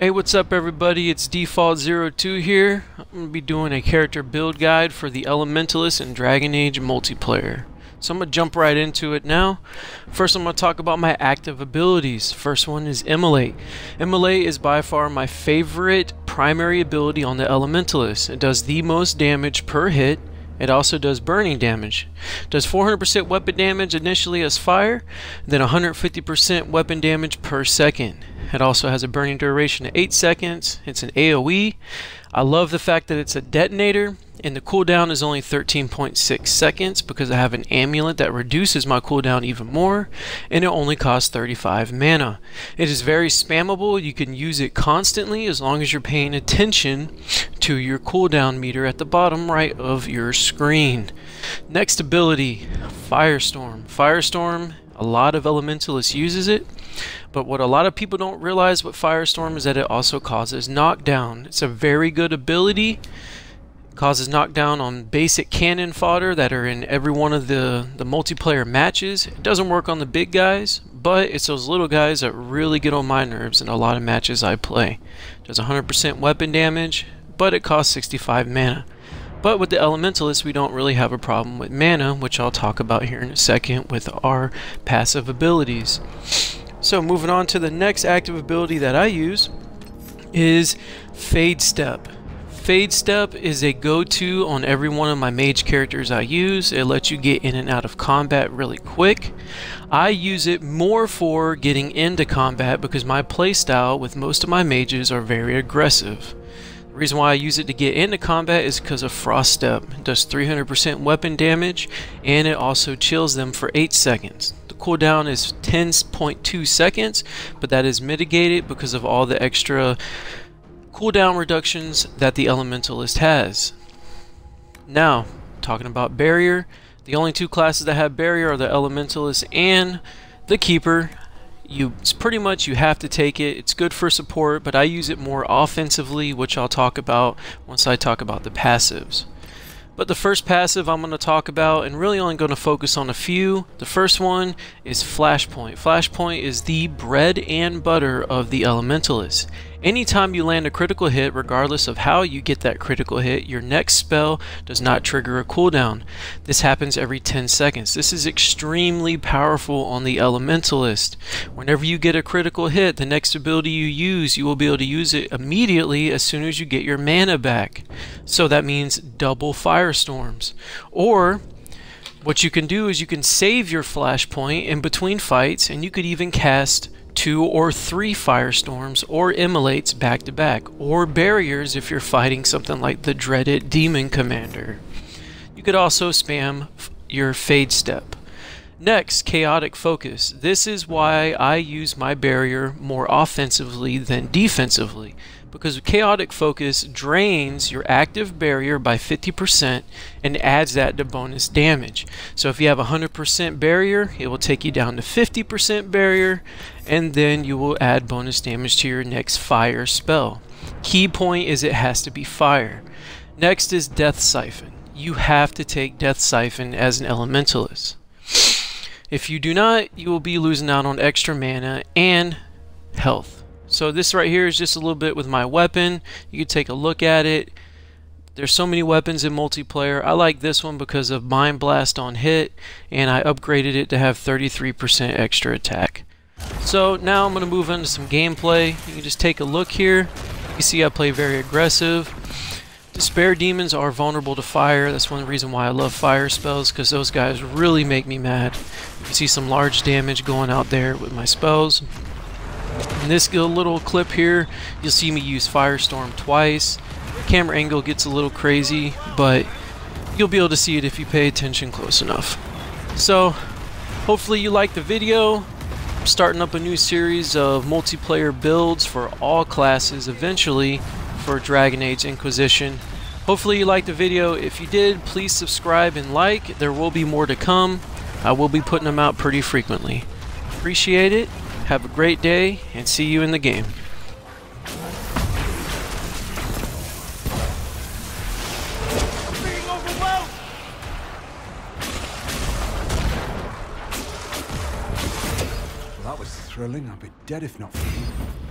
Hey, what's up everybody? It's Default02 here. I'm going to be doing a character build guide for the Elementalist and Dragon Age multiplayer. So I'm going to jump right into it now. First I'm going to talk about my active abilities. First one is Immolate. Immolate is by far my favorite primary ability on the Elementalist. It does the most damage per hit. It also does burning damage. It does 400% weapon damage initially as fire, then 150% weapon damage per second. It also has a burning duration of 8 seconds. It's an AoE. I love the fact that it's a detonator, and the cooldown is only 13.6 seconds because I have an amulet that reduces my cooldown even more, and it only costs 35 mana. It is very spammable. You can use it constantly as long as you're paying attention to your cooldown meter at the bottom right of your screen. Next ability, Firestorm. Firestorm, a lot of Elementalists uses it, but what a lot of people don't realize with Firestorm is that it also causes knockdown. It's a very good ability. It causes knockdown on basic cannon fodder that are in every one of the multiplayer matches. It doesn't work on the big guys, but it's those little guys that really get on my nerves in a lot of matches I play. It does 100% weapon damage, but it costs 65 mana. But with the Elementalist, we don't really have a problem with mana, which I'll talk about here in a second with our passive abilities. So moving on to the next active ability that I use is Fade Step. Fade Step is a go-to on every one of my mage characters I use. It lets you get in and out of combat really quick. I use it more for getting into combat because my playstyle with most of my mages are very aggressive. The reason why I use it to get into combat is because of Frost Step. It does 300% weapon damage, and it also chills them for 8 seconds. The cooldown is 10.2 seconds, but that is mitigated because of all the extra cooldown reductions that the Elementalist has. Now, talking about Barrier, the only two classes that have Barrier are the Elementalist and the Keeper. It's pretty much you have to take it. It's good for support, but I use it more offensively, which I'll talk about once I talk about the passives. But the first passive I'm going to talk about, and really only going to focus on a few. The first one is Flashpoint. Flashpoint is the bread and butter of the Elementalist. Anytime you land a critical hit, regardless of how you get that critical hit, your next spell does not trigger a cooldown. This happens every 10 seconds. This is extremely powerful on the Elementalist. Whenever you get a critical hit, the next ability you use, you will be able to use it immediately as soon as you get your mana back. So that means double Firestorms. Or what you can do is you can save your Flashpoint in between fights, and you could even cast 2 or 3 Firestorms or Immolates back to back, or Barriers if you're fighting something like the dreaded Demon Commander. You could also spam your Fade Step. Next, Chaotic Focus. This is why I use my Barrier more offensively than defensively, because Chaotic Focus drains your active barrier by 50% and adds that to bonus damage. So if you have 100% barrier, it will take you down to 50% barrier, and then you will add bonus damage to your next fire spell. Key point is it has to be fire. Next is Death Siphon. You have to take Death Siphon as an Elementalist. If you do not, you will be losing out on extra mana and health. So this right here is just a little bit with my weapon. You can take a look at it. There's so many weapons in multiplayer. I like this one because of Mind Blast on hit, and I upgraded it to have 33% extra attack. So now I'm going to move on to some gameplay. You can just take a look here. You see I play very aggressive. Despair Demons are vulnerable to fire. That's one reason why I love fire spells, because those guys really make me mad. You can see some large damage going out there with my spells. In this little clip here, you'll see me use Firestorm twice. The camera angle gets a little crazy, but you'll be able to see it if you pay attention close enough. So, hopefully you liked the video. I'm starting up a new series of multiplayer builds for all classes eventually for Dragon Age Inquisition. Hopefully you liked the video. If you did, please subscribe and like. There will be more to come. I will be putting them out pretty frequently. Appreciate it. Have a great day, and see you in the game. Well, that was thrilling. I'd be dead if not for you.